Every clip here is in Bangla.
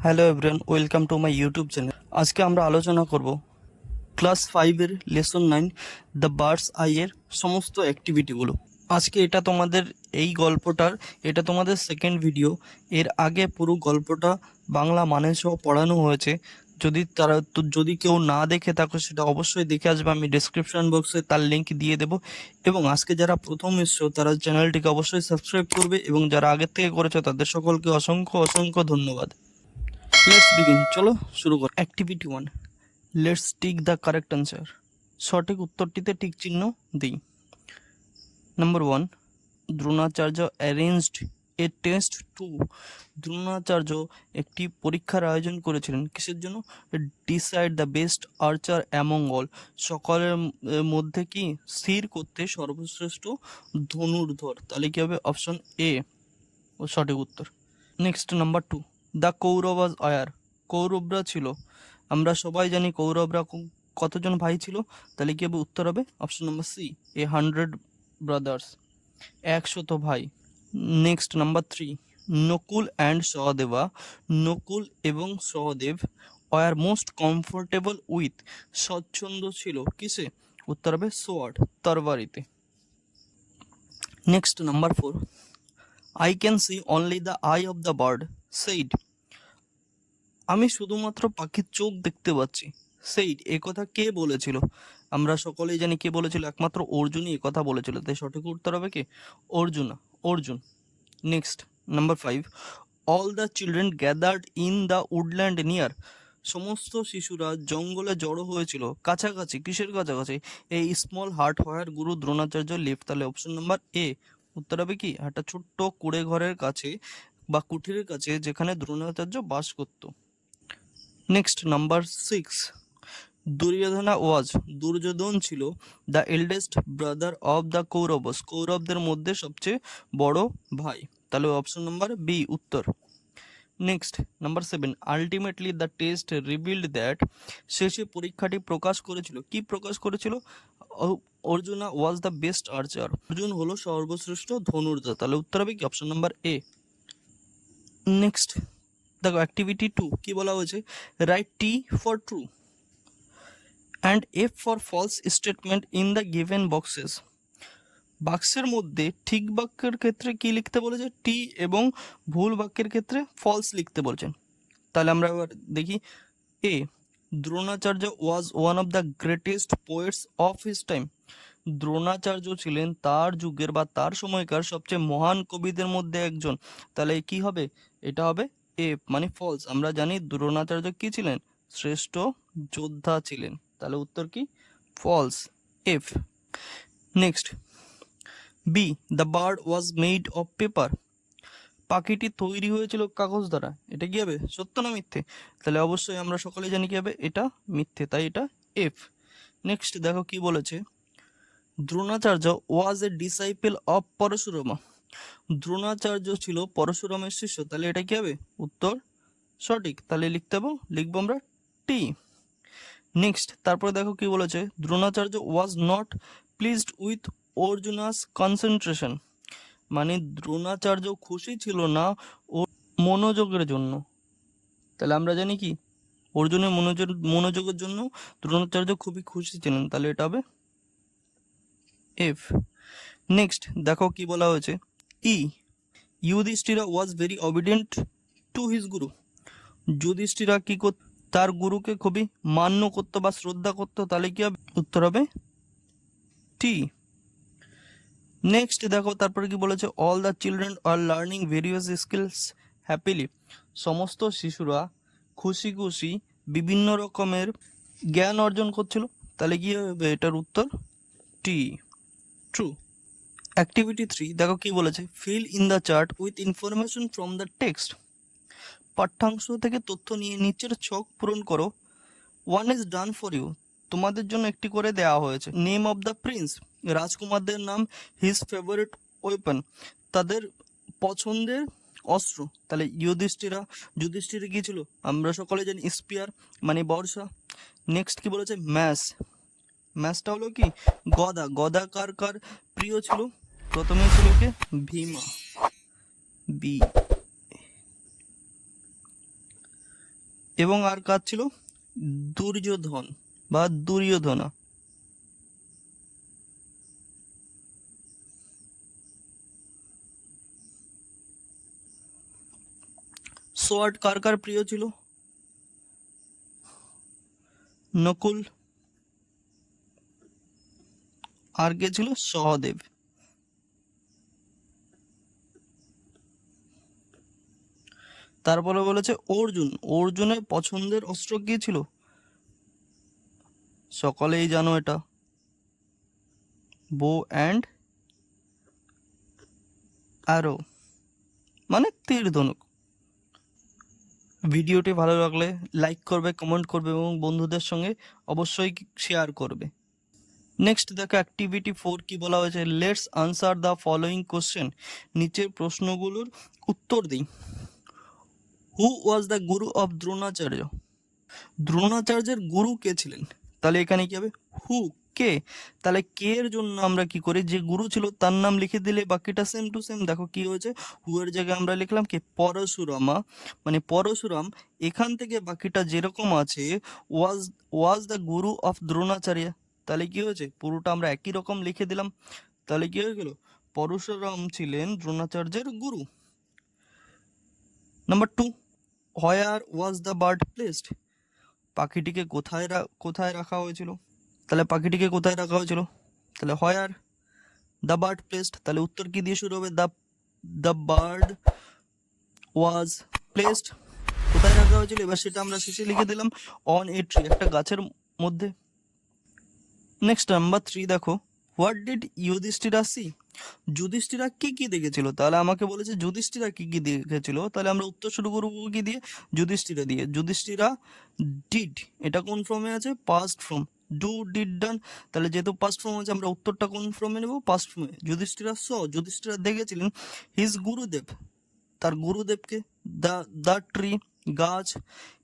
Hello everyone, welcome to my YouTube channel. আজকে আমরা আলোচনা করব ক্লাস 5-এর লেসন 9 দ্য বার্ডস আই এর সমস্ত অ্যাক্টিভিটিগুলো। আজকে এটা তোমাদের সেকেন্ড ভিডিও। এর আগে পুরো গল্পটা বাংলা মানে সহ পড়ানো হয়েছে। যদি কেউ না দেখে থাকো সেটা অবশ্যই দেখে আসবে, আমি ডেসক্রিপশন বক্সে তার লিঙ্ক দিয়ে দেবো। এবং আজকে যারা প্রথম এসছো তারা চ্যানেলটিকে অবশ্যই সাবস্ক্রাইব করবে, এবং যারা আগের থেকে করেছো তাদের সকলকে অসংখ্য অসংখ্য ধন্যবাদ। লেটস বিগিন, চলো শুরু কর। Activity 1, let's tick the correct answer. সঠিক উত্তরটিতে টিক চিহ্ন দিই। নাম্বার 1, দ্রোণাচার্য অ্যারেঞ্জড এ টেস্ট টু। দ্রোণাচার্য একটি পরীক্ষার আয়োজন করেছিলেন কিসের জন্য? Decide the best archer among all. সকলের মধ্যে কি স্থির করতে সর্বশ্রেষ্ঠ ধনুর্ধর। তাহলে কি হবে? অপশন এ ও সঠিক উত্তর। নেক্সট নাম্বার 2, দ্য কৌরবাজ আয়ার। কৌরবরা ছিল, আমরা সবাই জানি কৌরবরা কতজন ভাই ছিল, তাহলে কি হবে? উত্তর হবে অপশন নাম্বার সি, 100 ব্রাদার্স, 100 ভাই। Next number 3, Nakul and Sahadeva. Nakul এবং সহদেব আর মোস্ট কমফোর্টেবল উইথ, স্বচ্ছন্দ ছিল কিসে? উত্তর হবে সোয়ার্ড, তরবারিতে। Next number 4, I can see only the eye of the bird said. আমি শুধুমাত্র পাখির চোখ দেখতে পাচ্ছি। সেইড, এ কথা কে বলেছিল? আমরা সকলেই জানি কে বলেছিল, একমাত্র অর্জুনই এ কথা বলেছিল। তাই সঠিক উত্তর হবে কি? Arjun. Next number 5, all the children gathered in the woodland near. সমস্ত শিশুরা জঙ্গলে জড়ো হয়েছিল কাছাকাছি। কিসের কাছাকাছি? এই স্মল হার্ট হোয়ার গুরু দ্রোণাচার্য লিভ। তাহলে অপশন নাম্বার এ উত্তর হবে কি? একটা ছোট্ট কুড়ে ঘরের কাছে বা কুঠিরের কাছে যেখানে দ্রোণাচার্য বাস করত। নেক্সট নাম্বার 6, দুর্যোধন ছিল the eldest brother of the Kauravas. কৌরবদের মধ্যে সবচেয়ে বড় ভাই। তাহলে অপশন নাম্বার বি উত্তর। Next number 7, ultimately the test revealed that. শেষে পরীক্ষাটি প্রকাশ করেছিল, কি প্রকাশ করেছিল? Arjuna was the best archer. Arjun হলো সর্বশ্রেষ্ঠ ধনুর্ধর। তাহলে উত্তর হবে কি? Option number A. নেক্সট দেখো, অ্যাক্টিভিটি 2 কি বলা হয়েছে? Write T for true and F for false statement in the given boxes. বাক্সের মধ্যে ঠিক বাক্যের ক্ষেত্রে কি লিখতে বলেছে? টি, এবং ভুল বাক্যের ক্ষেত্রে ফলস লিখতে বলছেন। তাহলে আমরা এবার দেখি। A, Dronacharya was one of the greatest poets of his time. Dronacharya ছিলেন তার যুগের বা তার সময়কার সবচেয়ে মহান কবিদের মধ্যে একজন। তাহলে কি হবে? এটা হবে এ, মানে ফলস। আমরা জানি দ্রোণাচার্য কি ছিলেন? শ্রেষ্ঠ যোদ্ধা ছিলেন। তাহলে উত্তর কি? False, F. Next B, the bird was made of paper. পাখিটি তৈরি হয়েছিল কাগজ দ্বারা। এটা কি হবে? সত্য না মিথ্যে? তাহলে অবশ্যই আমরা সকলে জানি কি হবে? এটা মিথ্যে, তাই এটা এফ। নেক্সট দেখো কি বলেছে। দ্রোণাচার্য ওয়াজ এ ডিসাইপল অফ পরশুরামা। দ্রোণাচার্য ছিল পরশুরামের শিষ্য। তাহলে এটা কি হবে? উত্তর সঠিক। তাহলে লিখবো আমরা টি। নেক্সট তারপরে দেখো কি বলেছে। Dronacharya was not pleased with Arjuna's concentration. মানে দ্রোণাচার্য খুশি ছিল না ওর মনোযোগের জন্য। তাহলে আমরা জানি কি? অর্জুনের মনোযোগের জন্য দ্রোণাচার্য খুবই খুশি ছিলেন। তাহলে এটা হবে এফ। নেক্সট দেখো কি বলা হয়েছে। E, Yudhishthira was very obedient to his guru. Yudhishthira কি করত? তার গুরুকে খুবই মান্য করত বা শ্রদ্ধা করত। তাহলে কি হবে? উত্তর হবে টি। নেক্সট দেখো তারপরে কি বলেছে। All the children are learning various skills happily. সমস্ত শিশুরা খুশি খুশি বিভিন্ন রকমের জ্ঞান অর্জন করছিল। তাহলে কি হবে? এটার উত্তর টি, ট্রু। অ্যাক্টিভিটি 3 দেখো কি বলেছে। Fill in the chart with information from the text. পাঠ্যাংশ থেকে তথ্য নিয়ে নিচের ছক পূরণ করো। One is done for you, তোমাদের জন্য একটি করে দেওয়া হয়েছে। নেম অফ দ্য প্রিন্স, রাজকুমারদের নাম। হিজ ফেভারিট ওয়েপন, তাদের পছন্দের অস্ত্র। তাহলে যুধিষ্ঠির কি ছিল? আমরা সকলে জানি স্পিয়ার, মানে বর্ষা। নেক্সট কি বলেছে? ম্যাচটা হলো কি? গদা কার কার প্রিয় ছিল? প্রথমে ছিল কে? ভীমা, বি। এবং আর কাজ ছিল দুর্যোধন বা দুর্যোধনা। সোয়ার্ড কার কার প্রিয় ছিল? নকুল, আর কে ছিল? সহদেব। তারপরে বলেছে অর্জুন, অর্জুনের পছন্দের অস্ত্র কি ছিল? সকলেই জানো এটা, বো অ্যান্ড অ্যারো, মানে তীর ধনুক। ভিডিওটি ভালো লাগলে লাইক করবে, কমেন্ট করবে এবং বন্ধুদের সঙ্গে অবশ্যই শেয়ার করবে। নেক্সট দেখো অ্যাক্টিভিটি 4 কি বলা হয়েছে, let's answer the following question. নিচের প্রশ্নগুলোর উত্তর দিই। হু was the Guru of Dronacharya? দ্রোণাচার্যের গুরু কে ছিলেন? তাহলে এখানে কি হবে? হু, কে। তাহলে কে এর জন্য আমরা কি করি, যে গুরু ছিল তার নাম লিখে দিলে বাকিটা সেম টু সেম। দেখো কি হয়েছে, হু এর জায়গায় আমরা লিখলাম কি পরশুরামা, মানে পরশুরাম। এখান থেকে বাকিটা যেরকম আছে, ওয়াজ was the Guru of Dronacharya, তাহলে কি হয়েছে, পুরোটা আমরা একই রকম লিখে দিলাম। তাহলে কি হয়ে গেল, পরশুরাম ছিলেন দ্রোণাচার্যের গুরু। Number 2, where was the bird placed? পাখিটিকে কোথায় রাখা হয়েছিল? তাহলে পাখিটিকে কোথায় রাখা হয়েছিল? তাহলে হোয়ার দ্য বার্ড প্লেসড, তাহলে উত্তর কি দিয়ে শুরু হবে? দ্য বার্ড ওয়াজ প্লেসড, কোথায় রাখা হয়েছিল? এবার সেটা আমরা শেষে লিখে দিলাম, অন এ ট্রি, একটা গাছের মধ্যে। নেক্সট নাম্বার 3 দেখো, হোয়াট ডিড ইউধিষ্ঠিরা সি? যুধিষ্ঠিরা কি কি দেখেছিল? তাহলে আমাকে বলেছে যুধিষ্ঠিরা কি কি দেখেছিল, তাহলে আমরা উত্তর শুরু করবো কি দিয়ে? যুধিষ্ঠিরা দিয়ে। যুধিষ্ঠিরা ডিড, এটা কোন ফর্মে আছে? Past form. ডু, ডিড, ডান, তাহলে যেহেতু পাস্ট ফর্ম আছে আমরা উত্তরটা কোন ফর্মে নেব? পাস্ট ফর্মে। যুধিষ্ঠিরা যুধিষ্ঠিরা দেখেছিলেন হিজ গুরুদেব, তার গুরুদেবকে, দ্য দ্য ট্রি, গাছ,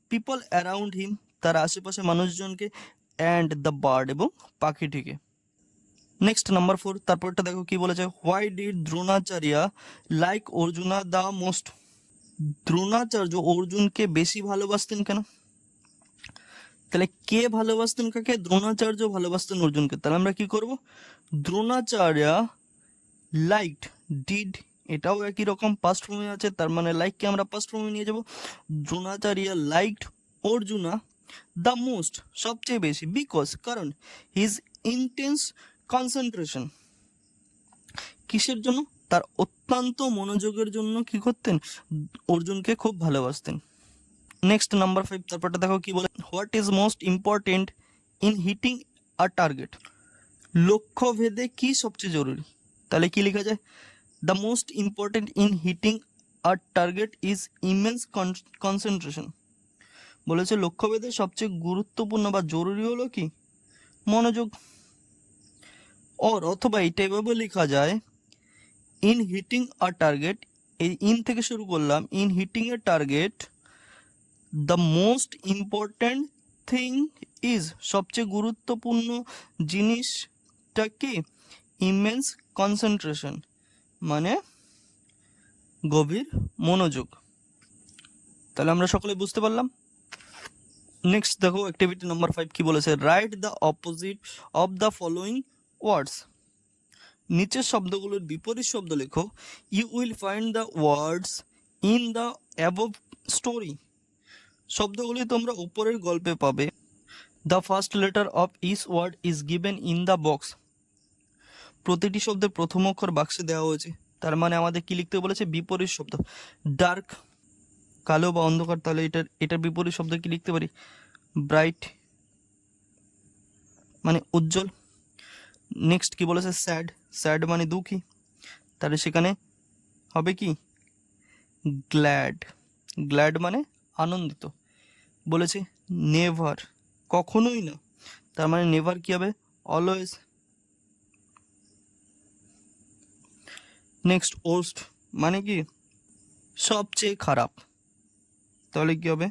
পিপল অ্যারাউন্ড হিম, তার আশেপাশে মানুষজনকে, অ্যান্ড দ্য বার্ড, এবং পাখিটিকে। নেক্সট নাম্বার 4, তারপরটা দেখো কি বলেছে, why did Dronacharya like Arjuna the most? Dronacharya অর্জুনকে বেশি ভালোবাসতেন কেন? তাহলে কে ভালোবাসতেন কাকে? দ্রোণাচার্য ভালোবাসতেন অর্জুনকে। তাহলে আমরা কি করব, দ্রোণাচার্য লাইকড, ডিড, এটাও একই রকম পাস্ট ফর্মে আছে, তার মানে লাইককে আমরা পাস্ট ফর্মে নিয়ে যাব। Dronacharya liked Arjuna the most, সবচেয়ে বেশি, বিকজ, কারণ, হিজ ইন্টেন্স কনসেন্ট্রেশন, কিসের জন্য? তার অত্যন্ত মনোযোগের জন্য কি করতেন, অর্জুনকে খুব ভালোবাসতেন। নেক্সট নাম্বার 5, তারপরটা দেখো কি বলে, what is most important in hitting a target? লক্ষ্য ভেদে কি সবচেয়ে জরুরি? তাহলে কি লেখা যায়, the most important in hitting a target is immense concentration. বলেছে লক্ষ্য ভেদে সবচেয়ে গুরুত্বপূর্ণ বা জরুরি হলো কি? মনোযোগ। অথবা এইটা এভাবে লেখা যায়, ইন হিটিং আ টার্গেট, এই ইন থেকে শুরু করলাম, in hitting a target the most important thing is, সবচেয়ে গুরুত্বপূর্ণ জিনিসটা কি? ইমেন্স কনসেন্ট্রেশন, মানে গভীর মনোযোগ। তাহলে আমরা সকলে বুঝতে পারলাম। নেক্সট দেখো অ্যাক্টিভিটি নাম্বার 5 কি বলেছে, write the opposite of the following words. নিচের শব্দগুলোর বিপরীত শব্দ লেখো। You will find the words in the above story. শব্দগুলি তোমরা উপরের গল্পে পাবে। The first letter of each word is given in the box. প্রতিটি শব্দের প্রথম অক্ষর বাক্সে দেওয়া হয়েছে, তার মানে আমাদের কি লিখতে বলেছে? বিপরীত শব্দ। ডার্ক, কালো বা অন্ধকার, তাহলে এটার বিপরীত শব্দ কি লিখতে পারি? ব্রাইট, মানে উজ্জ্বল। নেক্সট কি বলেছে, স্যাড, স্যাড মানে দুঃখী, তাহলে সেখানে হবে কি? গ্ল্যাড, গ্ল্যাড মানে আনন্দিত। বলেছে নেভার, কখনোই না, তার মানে নেভার কি হবে? অলওয়েজ। নেক্সট ওর্স্ট মানে কি? সবচেয়ে খারাপ, তাহলে কি হবে?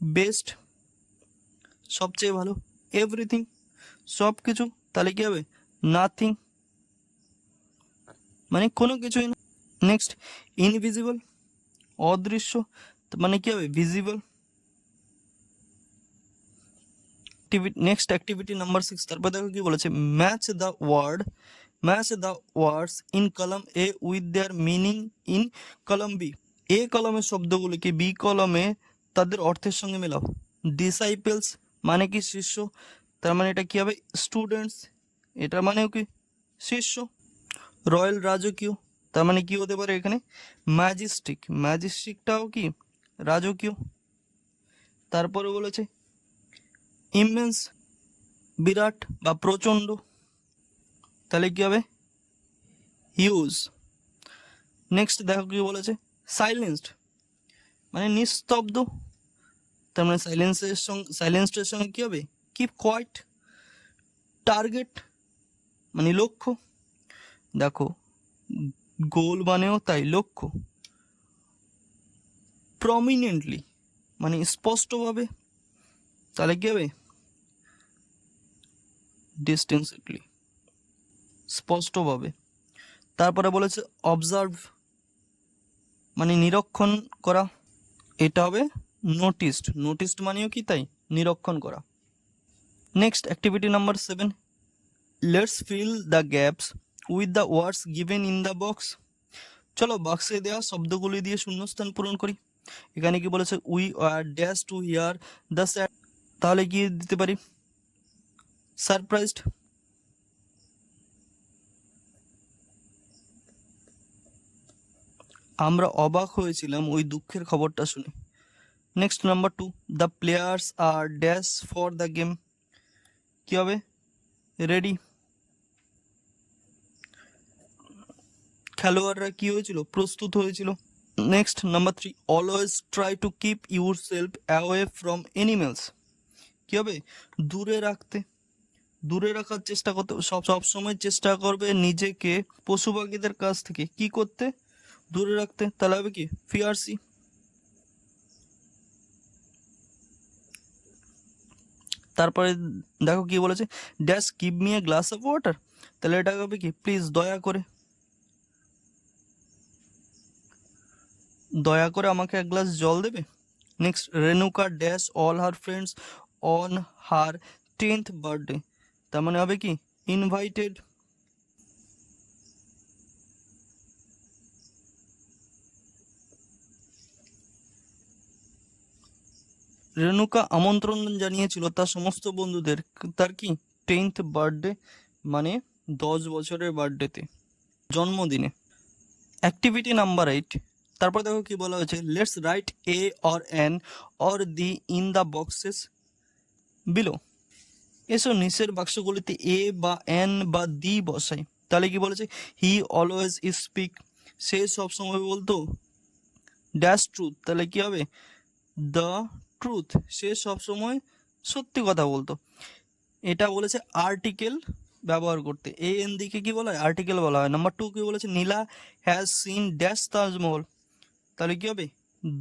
বেস্ট, সবচেয়ে ভালো। এভরিথিং, সব কিছু, তাহলে কি হবে? নাথিং, মানে কোনো কিছুই না। নেক্সট ইনভিজিবল, অদৃশ্য, মানে কি হবে? ভিজিবল। Next activity number 6। তারপর দেখো কি বলেছে, match the words in column A with their meaning in column B. A কলমের শব্দগুলিকে বি কলমে তাদের অর্থের সঙ্গে মেলাও। ডিসাইপেলস মানে কি শিষ্য, তার মানে এটা কি হবে স্টুডেন্টস, এটা মানেও কি শিষ্য। রয়্যাল রাজকীয়, তার মানে কি হতে পারে এখানে ম্যাজিস্টিকটাও কি রাজকীয়। তারপরে বলেছে ইমেন্স বিরাট বা প্রচণ্ড, তাহলে কি হবে হিউজ। নেক্সট দেখো কি বলেছে সাইলেন্সড মানে নিস্তব্ধ, তার মানে সাইলেন্সের সঙ্গে কি হবে কিপ কোয়াইট। টার্গেট মানে লক্ষ্য, দেখো গোল মানেও তাই লক্ষ্য। প্রমিনেন্টলি মানে স্পষ্টভাবে, তাহলে কি হবে ডিস্টিংক্টলি স্পষ্টভাবে। তারপরে বলেছে অবজার্ভ মানে নিরীক্ষণ করা, এটা হবে নোটিসড মানেও কি তাই নিরীক্ষণ করা। Next activity number 7, let's fill the gaps with the words given in the box. চলো বাক্সে দেওয়া শব্দগুলি দিয়ে শূন্যস্থান পূরণ করি। এখানে কি বলেছে we are dash to hear the sad, তাহলে কি দিতে পারি সারপ্রাইজড। আমরা অবাক হয়েছিলাম ওই দুঃখের খবরটা শুনে। Next number 2, the players are dash for the game, কি হবে রেডি। খেলোয়াড়রা কি হয়েছিল প্রস্তুত হয়েছিল। Next number 3, always try to keep yourself away from animals, কি হবে দূরে রাখার চেষ্টা করতে, সব সময় চেষ্টা করবে নিজেকে পশু পাখিদের কাছ থেকে কি করতে দূরে রাখতে, তাহলে হবে কি ফিয়ারসি। তারপরে দেখো কি বলেছে dash give me a glass of water, তাহলে এটা হবে কি প্লিজ দয়া করে আমাকে এক গ্লাস জল দেবে। Next Renuka dash all her friends on her 10th birthday, তার মানে হবে কি ইনভাইটেড। রেনুকা আমন্ত্রণ জানিয়েছিল তার সমস্ত বন্ধুদের তার কি 10th বার্থডে মানে 10 বছরের বার্থডেতে জন্মদিনে। অ্যাক্টিভিটি নাম্বার 8, তারপর দেখো কি বলা হয়েছে let's write a or N or the in the boxes below. এসো নিচের বাক্সগুলিতে এ বা এন বা দি বসাই, তাহলে কি বলেছে হি অলওয়েজ স্পিক, সে সবসময় বলতো ড্যাশ ট্রুথ, তাহলে কি হবে দ্য ট্রুথ, সে সবসময় সত্যি কথা বলতো। এটা বলেছে আর্টিকেল ব্যবহার করতে, এ এন দিকে কি বলা হয় আর্টিকেল বলা হয়। নাম্বার 2 কি বলেছে নীলা হ্যাজ সিন ড্যাশ তাজমহল, তাহলে কি হবে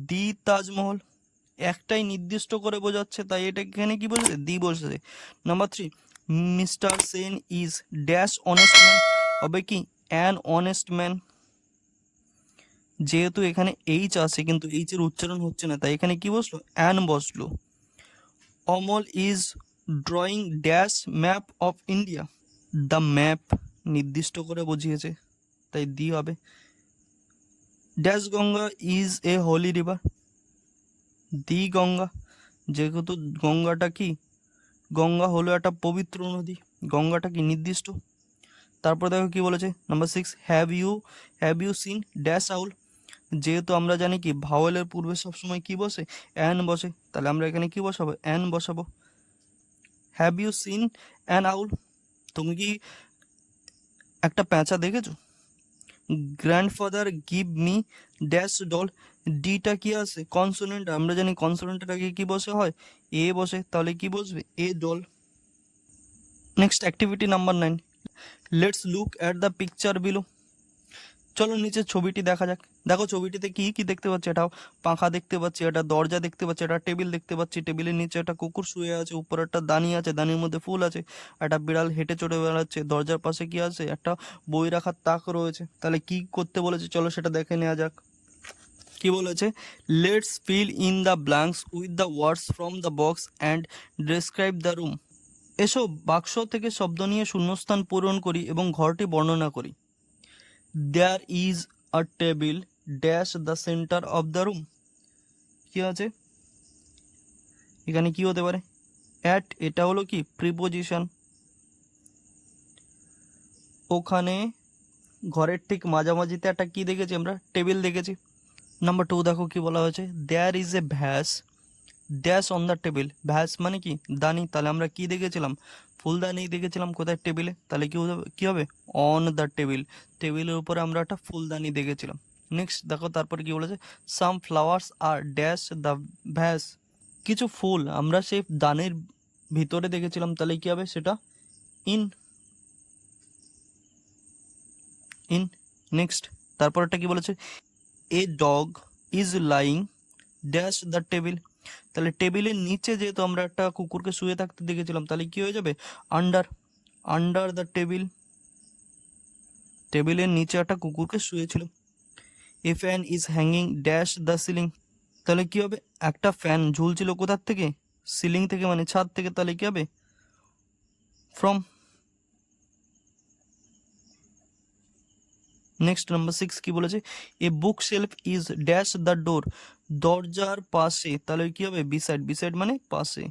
দি তাজমহল, একটাই নির্দিষ্ট করে বোঝাচ্ছে তাই এটা এখানে কি বলেছে দি বসেছে। Number 3, mister Sen is dash honest man, হবে কি অ্যান অনেস্ট ম্যান। যেহেতু এখানে এইচ আছে কিন্তু এইচ এর উচ্চারণ হচ্ছে না তাই এখানে কি বসলো অ্যান বসলো। Amal is drawing dash map of India, the map নির্দিষ্ট করে বুঝিয়েছে তাই দি হবে। Dash Ganga is a holy river, the Ganga, যেহেতু গঙ্গা হলো একটা পবিত্র নদী, গঙ্গাটা কি নির্দিষ্ট। তারপর দেখো কি বলেছে number 6, have you seen dash owl, যেহেতু আমরা জানি কি ভাওয়েলের পূর্বে সবসময় কি বসে অ্যান বসে, তাহলে আমরা এখানে কি বসাবো অ্যান বসাবো। Have you seen an owl, তুমি কি একটা প্যাঁচা দেখেছো। Grandfather give me dash doll, ডিটা কি আছে কনসোনেন্ট, আমরা জানি কনসোনেন্টের আগে কি বসে হয় এ বসে, তাহলে কি বসবে a doll. Next activity number 9, let's look at the picture below. চলো নিচে ছবিটি দেখা যাক। দেখো ছবিটিতে কি কি দেখতে পাচ্ছি, এটা পাখা দেখতে পাচ্ছি, এটা দরজা দেখতে পাচ্ছি, এটা টেবিল দেখতে পাচ্ছি, টেবিলের নিচে একটা কুকুর শুয়ে আছে, উপরে একটা দানি আছে, দানির মধ্যে ফুল আছে, একটা বিড়াল হেঁটে চড়ে বেড়াচ্ছে, দরজার পাশে কি আছে একটা বই রাখার তাক রয়েছে। তাহলে কি করতে বলেছে চলো সেটা দেখে নেওয়া যাক। কি বলেছে, let's fill in the blanks with the words from the box and describe the room. এসো বাক্স থেকে শব্দ নিয়ে শূন্যস্থান পূরণ করি এবং ঘরটি বর্ণনা করি। There is a table dash the centre of the room. কি আছে এখানে, কি হতে পারে, অ্যাট, এটা হলো কি প্রিপোজিশন। ওখানে ঘরের ঠিক মাঝামাঝিতে একটা কি দেখেছি আমরা, টেবিল দেখেছি। নাম্বার 2 দেখো কি বলা হয়েছে, there is a vase dash on the table. Vase মানে কি দানি, তাহলে আমরা কি দেখেছিলাম, ফুলদানি দেখেছিলাম কোথায়, টেবিলে, তাহলে কি হবে অন দ্য টেবিল, টেবিলের উপরে আমরা একটা ফুলদানি দেখেছিলাম। নেক্সট দেখো তারপরে কি বলেছে, সাম flowers R dash the Vyas. কিছু ফুল আমরা সেই দানির ভিতরে দেখেছিলাম, তাহলে কি হবে সেটা ইন ইন। নেক্সট তারপরটা কি বলেছে, a dog is lying dash the table. তাহলে টেবিলের নিচে যেহেতু আমরা একটা কুকুরকে শুয়ে থাকতে দেখেছিলাম, তাহলে কি হয়ে যাবে আন্ডার আন্ডার দ্য টেবিল, টেবিলের নিচে একটা কুকুরকে শুয়েছিল। A fan is hanging dash the ceiling. তাহলে কি হবে, একটা ফ্যান ঝুলছিল কোথার থেকে, সিলিং থেকে মানে ছাদ থেকে, তাহলে কি হবে ফ্রম। নেক্সট নাম্বার 6 কি বলেছে, a book shelf is dash the door, দরজার পাশে, তাহলে কি হবে বিসাইড, বিসাইড মানে পাশে।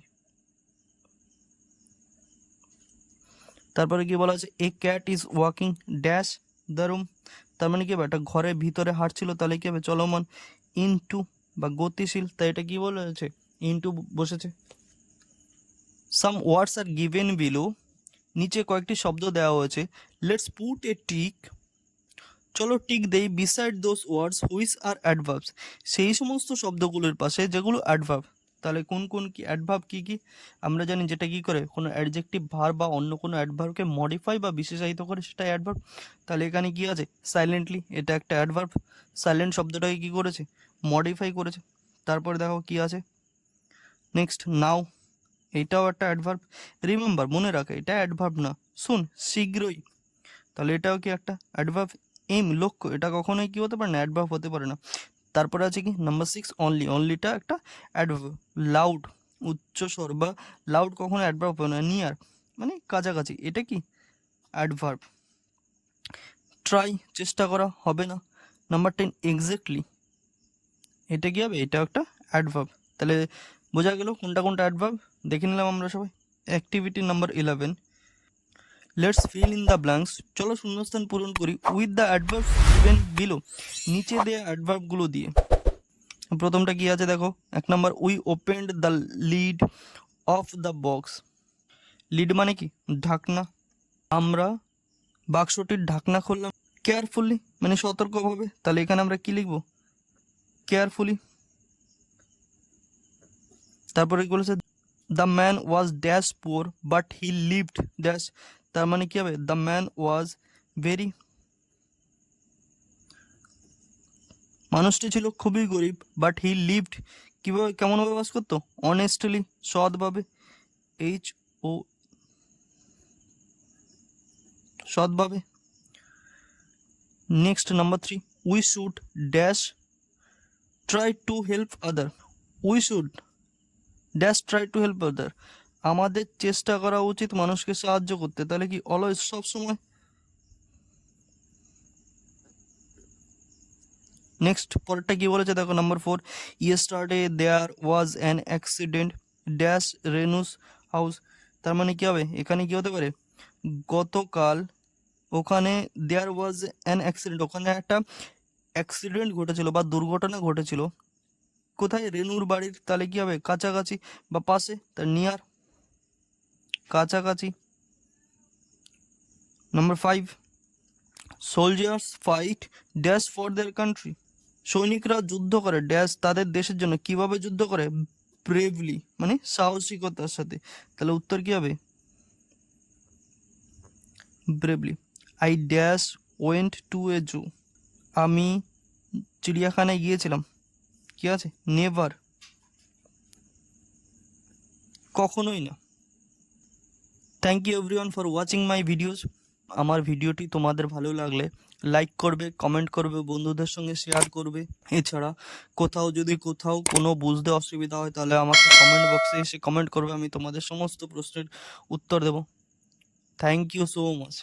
তারপরে কি বলা আছে, এ cat is walking dash the room. তার মানে কি হবে, একটা ঘরের ভিতরে হাঁটছিল, তাহলে কি হবে চলমান, ইনটু বা গতিশীল, তাই এটা কি বলা হয়েছে ইনটু বসেছে। সাম ওয়ার্ডস আর গিভেন বিলো, নিচে কয়েকটি শব্দ দেওয়া হয়েছে। লেটস পুট এ টিক, চলো টিক দেই, beside those words which are adverbs, সেই সমস্ত শব্দগুলোর পাশে যেগুলো অ্যাডভার্ব। তাহলে কোন কোন কি অ্যাডভার্ব, কি কি আমরা জানি, যেটা কি করে কোনো অ্যাডজেক্টিভ ভার্ব বা অন্য কোনো অ্যাডভার্বকে মডিফাই বা বিশেষায়িত করে, সেটা অ্যাডভার্ব। তাহলে এখানে কি আছে, সাইলেন্টলি, এটা একটা অ্যাডভার্ব, সাইলেন্ট শব্দটাকে কি করেছে মডিফাই করেছে। তারপরে দেখো কি আছে নেক্সট, নাও, এটাও একটা অ্যাডভার্ব। রিমেম্বার, মনে রাখে, এটা অ্যাডভার্ব না। শুন, শীঘ্রই, তাহলে এটাও কি একটা অ্যাডভার্ব। এম, লক্ষ্য, এটা কখনোই কি হতে পারে না, অ্যাডভার্ব হতে পারে না। তারপরে আছে কি নাম্বার 6 অনলি, অনলিটা একটা অ্যাডভার্ব। লাউড, উচ্চ স্বর বা লাউড কখনো অ্যাডভার্ব হবে না। নিয়ার মানে কাছাকাছি, এটা কি অ্যাডভার্ব। ট্রাই, চেষ্টা করা, হবে না। নাম্বার 10 এক্স্যাক্টলি, এটা কি হবে, এটা একটা অ্যাডভার্ব। তাহলে বোঝা গেল কোনটা কোনটা অ্যাডভার্ব, দেখে নিলাম আমরা সবাই। Activity number 11, let's fill in the blanks, চলো শূন্যস্থান পূরণ করি with the adverbs given below, নিচে দেওয়া অ্যাডভার্বগুলো দিয়ে। প্রথমটা কি আছে দেখো, 1 নম্বর, we opened the lid of the box. Lid মানে কি ঢাকনা, আমরা বাক্সটির ঢাকনা খুললাম। কেয়ারফুলি মানে সতর্কভাবে, তাহলে এখানে আমরা কি লিখবো কেয়ারফুলি। তারপরে কি বলেছে, the man was dash poor but he lived dash, তার মানে কি হবে, দ্য ম্যান ওয়াজ ভেরি, মানুষটি ছিল খুবই গরিব, বাট হি লিভড, কীভাবে কেমনভাবে বাস করতো, অনেস্টলি, সৎভাবে, এইচ ও, সৎভাবে। Next number 3, we should dash try to help other, we should dash try to help আদার, আমাদের চেষ্টা করা উচিত মানুষকে সাহায্য করতে, তাহলে কি অলওয়েজ, সবসময়। নেক্সট পরেরটা কি বলেছে দেখো, number 4, yesterday there was an accident dash Renu's house, তার মানে কি হবে, এখানে কি হতে পারে, গতকাল ওখানে দেয়ার ওয়াজ অ্যান অ্যাক্সিডেন্ট, ওখানে একটা অ্যাক্সিডেন্ট ঘটেছিল বা দুর্ঘটনা ঘটেছিল, কোথায়, রেনুর বাড়ির, তাহলে কি হবে কাছাকাছি বা পাশে, তার নিয়ার, কাছাকাছি। Number 5, soldiers fight dash for their country, সৈনিকরা যুদ্ধ করে ড্যাশ তাদের দেশের জন্য, কিভাবে যুদ্ধ করে, ব্রেভলি মানে সাহসিকতার সাথে, তাহলে উত্তর কি হবে bravely. I dash went to a zoo, আমি চিড়িয়াখানায় গিয়েছিলাম, কি আছে নেভার, কখনোই না। Thank you everyone for watching my videos. আমার ভিডিওটি তোমাদের ভালো লাগলে লাইক করবে, কমেন্ট করবে, বন্ধুদের সঙ্গে শেয়ার করবে। এছাড়া কোথাও কোনো বুঝতে অসুবিধা হয় তাহলে আমাকে কমেন্ট বক্সে এসে কমেন্ট করবে, আমি তোমাদের সমস্ত প্রশ্নের উত্তর দেব। Thank you so much.